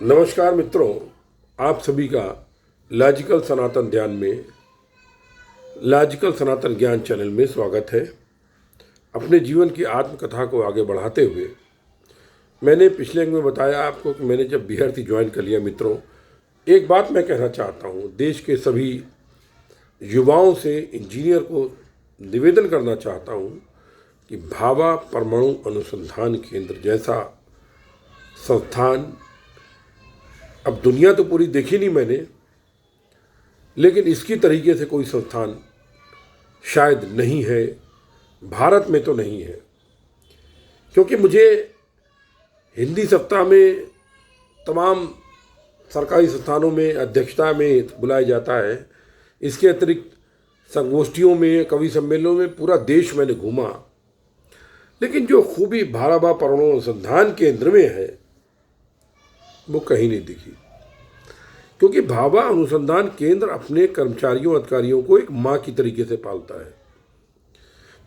नमस्कार मित्रों, आप सभी का लॉजिकल सनातन ध्यान में लॉजिकल सनातन ज्ञान चैनल में स्वागत है। अपने जीवन की आत्मकथा को आगे बढ़ाते हुए मैंने पिछले अंक में बताया आपको कि मैंने जब बीआरसी ज्वाइन कर लिया। मित्रों, एक बात मैं कहना चाहता हूँ, देश के सभी युवाओं से इंजीनियर को निवेदन करना चाहता हूँ कि भाभा परमाणु अनुसंधान केंद्र जैसा संस्थान, अब दुनिया तो पूरी देखी नहीं मैंने, लेकिन इसकी तरीके से कोई संस्थान शायद नहीं है, भारत में तो नहीं है। क्योंकि मुझे हिंदी सप्ताह में तमाम सरकारी संस्थानों में अध्यक्षता में बुलाया जाता है। इसके अतिरिक्त संगोष्ठियों में, कवि सम्मेलनों में पूरा देश मैंने घूमा, लेकिन जो खूबी भाभा परमाणु अनुसंधान केंद्र में है वो कहीं नहीं दिखी। क्योंकि भाभा अनुसंधान केंद्र अपने कर्मचारियों अधिकारियों को एक माँ की तरीके से पालता है।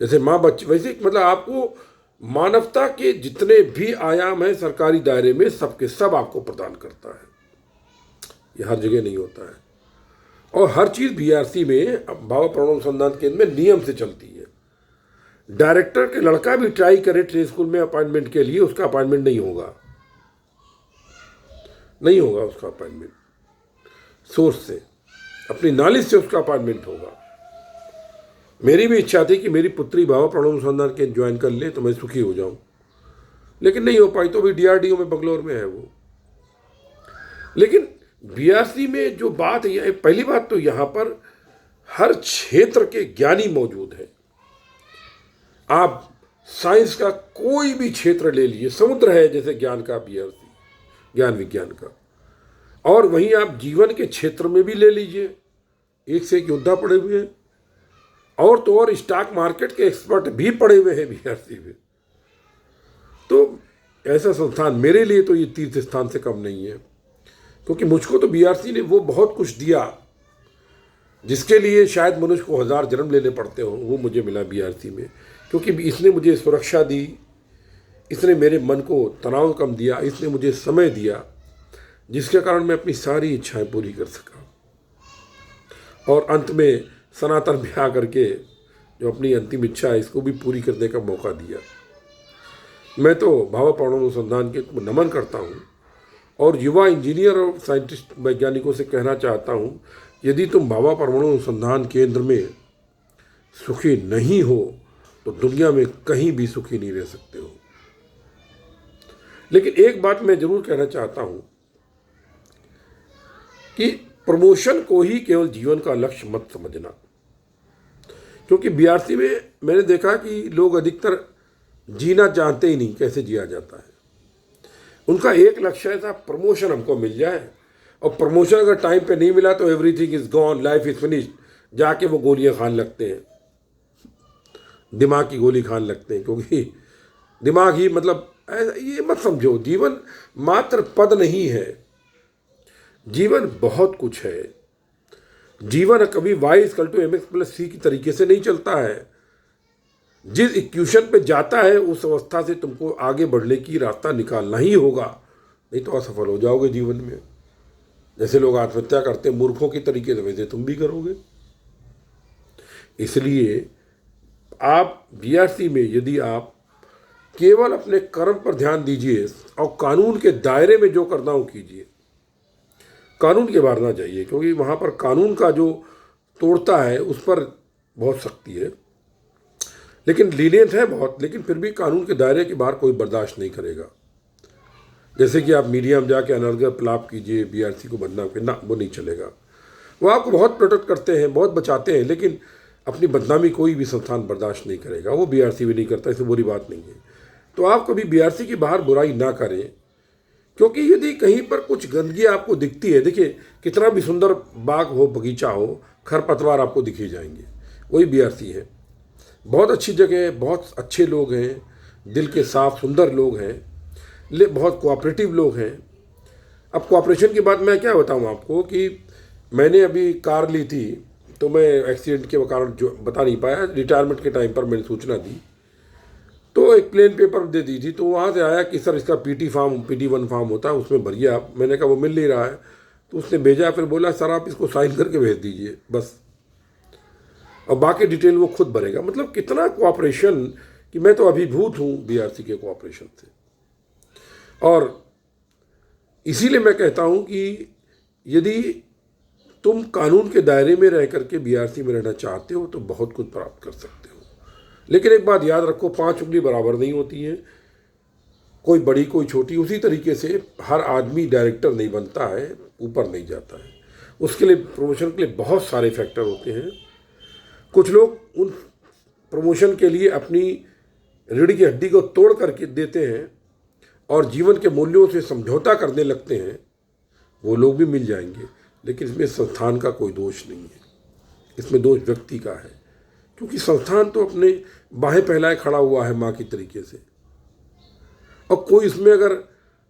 जैसे माँ बच्चे, वैसे मतलब आपको मानवता के जितने भी आयाम हैं सरकारी दायरे में सबके सब आपको प्रदान करता है। ये हर जगह नहीं होता है। और हर चीज़ बीआरसी में, भाभा परमाणु अनुसंधान केंद्र में नियम से चलती है। डायरेक्टर के लड़का भी ट्राई करे ट्रेड स्कूल में अपॉइंटमेंट के लिए, उसका अपॉइंटमेंट नहीं होगा उसका अपॉइंटमेंट। सोर्स से, अपनी नॉलेज से उसका अपॉइंटमेंट होगा। मेरी भी इच्छा थी कि मेरी पुत्री भाभा परमाणु अनुसंधान केंद्र ज्वाइन कर ले तो मैं सुखी हो जाऊं, लेकिन नहीं हो पाई। तो भी डीआरडीओ में बंगलोर में है वो। लेकिन बीआरसी में जो बात है, पहली बात तो यहाँ पर हर क्षेत्र के ज्ञानी मौजूद हैं। आप साइंस का कोई भी क्षेत्र ले लीजिए, समुद्र है जैसे ज्ञान का बीआरसी, ज्ञान विज्ञान का। और वहीं आप जीवन के क्षेत्र में भी ले लीजिए, एक से एक योद्धा पड़े हुए हैं। और तो और स्टॉक मार्केट के एक्सपर्ट भी पड़े हुए हैं बीआरसी में। तो ऐसा संस्थान मेरे लिए तो ये तीर्थ स्थान से कम नहीं है। क्योंकि मुझको तो बीआरसी ने वो बहुत कुछ दिया जिसके लिए शायद मनुष्य को 1000 जन्म लेने पड़ते हों, वो मुझे मिला बीआरसी में। क्योंकि इसने मुझे सुरक्षा दी, इसने मेरे मन को तनाव कम दिया, इसने मुझे समय दिया, जिसके कारण मैं अपनी सारी इच्छाएं पूरी कर सका। और अंत में सनातन में आकर के जो अपनी अंतिम इच्छा है इसको भी पूरी करने का मौका दिया। मैं तो भाभा परमाणु अनुसंधान के नमन करता हूँ और युवा इंजीनियर और साइंटिस्ट वैज्ञानिकों से कहना चाहता हूँ, यदि तुम भाभा परमाणु अनुसंधान केंद्र में सुखी नहीं हो तो दुनिया में कहीं भी सुखी नहीं रह सकते हो। लेकिन एक बात मैं जरूर कहना चाहता हूँ कि प्रमोशन को ही केवल जीवन का लक्ष्य मत समझना। क्योंकि बीआरसी में मैंने देखा कि लोग अधिकतर जीना जानते ही नहीं, कैसे जिया जाता है। उनका एक लक्ष्य था प्रमोशन हमको मिल जाए, और प्रमोशन अगर टाइम पे नहीं मिला तो everything is gone, life is finished. जाके वो गोलियां खाने लगते हैं, दिमाग की गोली खाने लगते हैं। क्योंकि दिमाग ही, मतलब ये मत समझो जीवन मात्र पद नहीं है, जीवन बहुत कुछ है। जीवन कभी y=mx+c की तरीके से नहीं चलता है। जिस इक्वेशन पे जाता है उस अवस्था से तुमको आगे बढ़ने की रास्ता निकालना ही होगा, नहीं तो असफल हो जाओगे जीवन में। जैसे लोग आत्महत्या करते हैं मूर्खों की तरीके से, वैसे तुम भी करोगे। इसलिए आप बीआरसी में यदि आप केवल अपने कर्म पर ध्यान दीजिए और कानून के दायरे में जो करना हो कीजिए, कानून के बाहर ना जाइए। क्योंकि वहाँ पर कानून का जो तोड़ता है उस पर बहुत सख्ती है, लेकिन लीनियंट है बहुत, लेकिन फिर भी कानून के दायरे के बाहर कोई बर्दाश्त नहीं करेगा। जैसे कि आप मीडिया में जाके अनर्गल प्रलाप कीजिए, बीआरसी को बदनाम करना, वो नहीं चलेगा। वो आपको बहुत प्रोटेक्ट करते हैं, बहुत बचाते हैं, लेकिन अपनी बदनामी कोई भी संस्थान बर्दाश्त नहीं करेगा। वो बीआरसी भी नहीं करता, इससे बुरी बात नहीं है। तो आप कभी बीआरसी के बाहर बुराई ना करें। क्योंकि यदि कहीं पर कुछ गंदगी आपको दिखती है, देखिए कितना भी सुंदर बाग हो, बगीचा हो, खरपतवार आपको दिखे जाएंगे, वही बीआरसी है। बहुत अच्छी जगह है, बहुत अच्छे लोग हैं, दिल के साफ सुंदर लोग हैं, बहुत कोऑपरेटिव लोग हैं। अब कोऑपरेशन की बात मैं क्या बताऊं आपको कि मैंने अभी कार ली थी, तो मैं एक्सीडेंट के कारण जो बता नहीं पाया, रिटायरमेंट के टाइम पर मैंने सूचना दी। तो एक प्लेन पेपर दे दी थी, तो वहाँ से आया कि सर इसका PT1 फॉर्म होता है, उसमें भरिए आप। मैंने कहा वो मिल नहीं रहा है, तो उसने भेजा, फिर बोला सर आप इसको साइन करके भेज दीजिए बस, और बाकी डिटेल वो खुद भरेगा। मतलब कितना कोऑपरेशन, कि मैं तो अभिभूत हूँ BRC के कोऑपरेशन से। और इसीलिए मैं कहता हूँ कि यदि तुम कानून के दायरे में रह करके BRC में रहना चाहते हो तो बहुत कुछ प्राप्त कर सकते हो, लेकिन एक बात याद रखो, 5 उंगली बराबर नहीं होती हैं, कोई बड़ी कोई छोटी। उसी तरीके से हर आदमी डायरेक्टर नहीं बनता है, ऊपर नहीं जाता है। उसके लिए, प्रमोशन के लिए बहुत सारे फैक्टर होते हैं। कुछ लोग उन प्रमोशन के लिए अपनी रीढ़ की हड्डी को तोड़ करके देते हैं और जीवन के मूल्यों से समझौता करने लगते हैं, वो लोग भी मिल जाएंगे। लेकिन इसमें संस्थान का कोई दोष नहीं है, इसमें दोष व्यक्ति का है, क्योंकि संस्थान तो अपने बाहें फैलाए खड़ा हुआ है माँ की तरीके से। और कोई इसमें अगर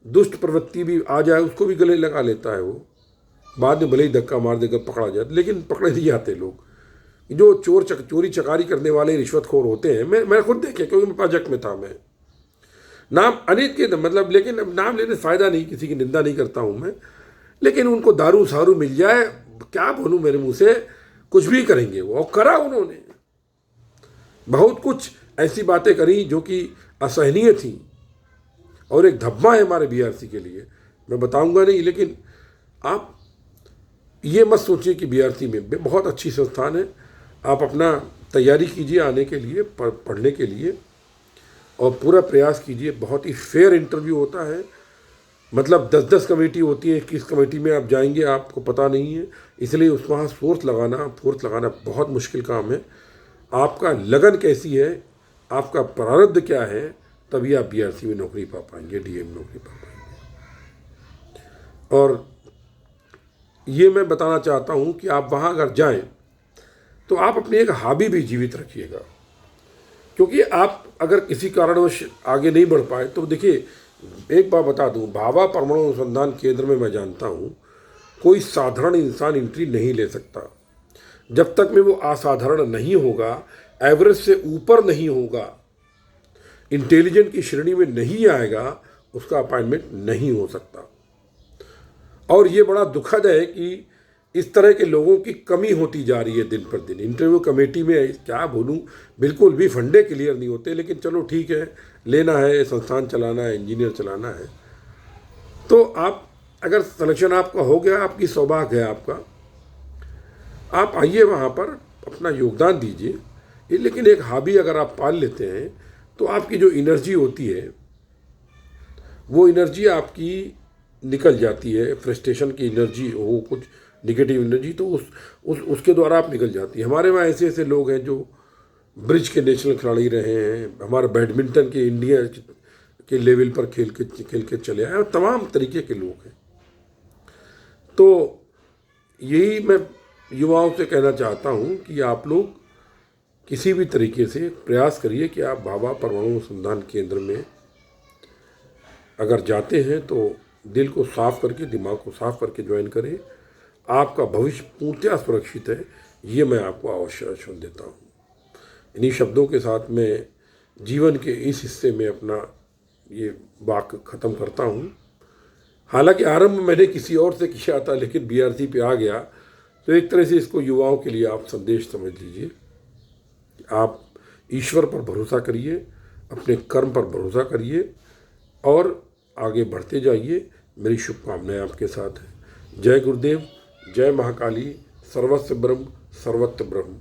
दुष्ट प्रवृत्ति भी आ जाए उसको भी गले लगा लेता है। वो बाद में भले ही धक्का मार देकर पकड़ा जाए, लेकिन पकड़े नहीं जाते लोग। जो चोरी चकारी करने वाले रिश्वतखोर होते हैं, मैं खुद देखे, क्योंकि मैं प्रोजेक्ट में था। मैं नाम अनेक के मतलब, लेकिन अब नाम लेने से फ़ायदा नहीं, किसी की निंदा नहीं करता हूँ मैं, लेकिन उनको दारू सारू मिल जाए, क्या बोलूँ मेरे मुँह से, कुछ भी करेंगे वो। और करा उन्होंने, बहुत कुछ ऐसी बातें करी जो कि असहनीय थी, और एक धब्बा है हमारे BRC के लिए, मैं बताऊंगा नहीं। लेकिन आप ये मत सोचिए कि BRC में बहुत अच्छी संस्थान है, आप अपना तैयारी कीजिए आने के लिए, पढ़ने के लिए, और पूरा प्रयास कीजिए। बहुत ही फेयर इंटरव्यू होता है, मतलब 10-10 कमेटी होती है, किस कमेटी में आप जाएंगे आपको पता नहीं है, इसलिए उस वहाँ फोर्स लगाना बहुत मुश्किल काम है। आपका लगन कैसी है, आपका प्रारब्ध क्या है, तभी आप BRC में नौकरी पा पाएंगे, DM नौकरी पा पाएंगे। और ये मैं बताना चाहता हूँ कि आप वहाँ अगर जाएं तो आप अपनी एक हॉबी भी जीवित रखिएगा, क्योंकि आप अगर किसी कारणवश आगे नहीं बढ़ पाए तो देखिए, एक बात बता दूँ, भाभा परमाणु अनुसंधान केंद्र में मैं जानता हूँ कोई साधारण इंसान एंट्री नहीं ले सकता। जब तक में वो असाधारण नहीं होगा, एवरेज से ऊपर नहीं होगा, इंटेलिजेंट की श्रेणी में नहीं आएगा, उसका अपॉइंटमेंट नहीं हो सकता। और ये बड़ा दुखद है कि इस तरह के लोगों की कमी होती जा रही है दिन पर दिन। इंटरव्यू कमेटी में क्या बोलूं, बिल्कुल भी फंडे क्लियर नहीं होते, लेकिन चलो ठीक है, लेना है, संस्थान चलाना है, इंजीनियर चलाना है। तो आप अगर सिलेक्शन आपका हो गया, आपकी सौभाग्य है आपका, आप आइए वहाँ पर अपना योगदान दीजिए। लेकिन एक हॉबी अगर आप पाल लेते हैं तो आपकी जो एनर्जी होती है, वो एनर्जी आपकी निकल जाती है। फ्रस्ट्रेशन की एनर्जी हो, कुछ निगेटिव एनर्जी, तो उसके द्वारा आप निकल जाती है। हमारे वहाँ ऐसे ऐसे लोग हैं जो ब्रिज के नेशनल खिलाड़ी रहे हैं, हमारे बैडमिंटन के इंडिया के लेवल पर खेल के चले आए, और तमाम तरीके के लोग हैं। तो यही मैं युवाओं से कहना चाहता हूँ कि आप लोग किसी भी तरीके से प्रयास करिए कि आप भाभा परमाणु अनुसंधान केंद्र में अगर जाते हैं तो दिल को साफ करके, दिमाग को साफ करके ज्वाइन करें। आपका भविष्य पूर्णतः सुरक्षित है, ये मैं आपको आश्वासन देता हूँ। इन्हीं शब्दों के साथ मैं जीवन के इस हिस्से में अपना ये वाक्य ख़त्म करता हूँ। हालांकि आरंभ मैंने किसी और से किया था, लेकिन BRC पे आ गया, तो एक तरह से इसको युवाओं के लिए आप संदेश समझ लीजिए। आप ईश्वर पर भरोसा करिए, अपने कर्म पर भरोसा करिए और आगे बढ़ते जाइए। मेरी शुभकामनाएं आपके साथ हैं। जय गुरुदेव, जय महाकाली, सर्वस्य ब्रह्म सर्वत्र ब्रह्म।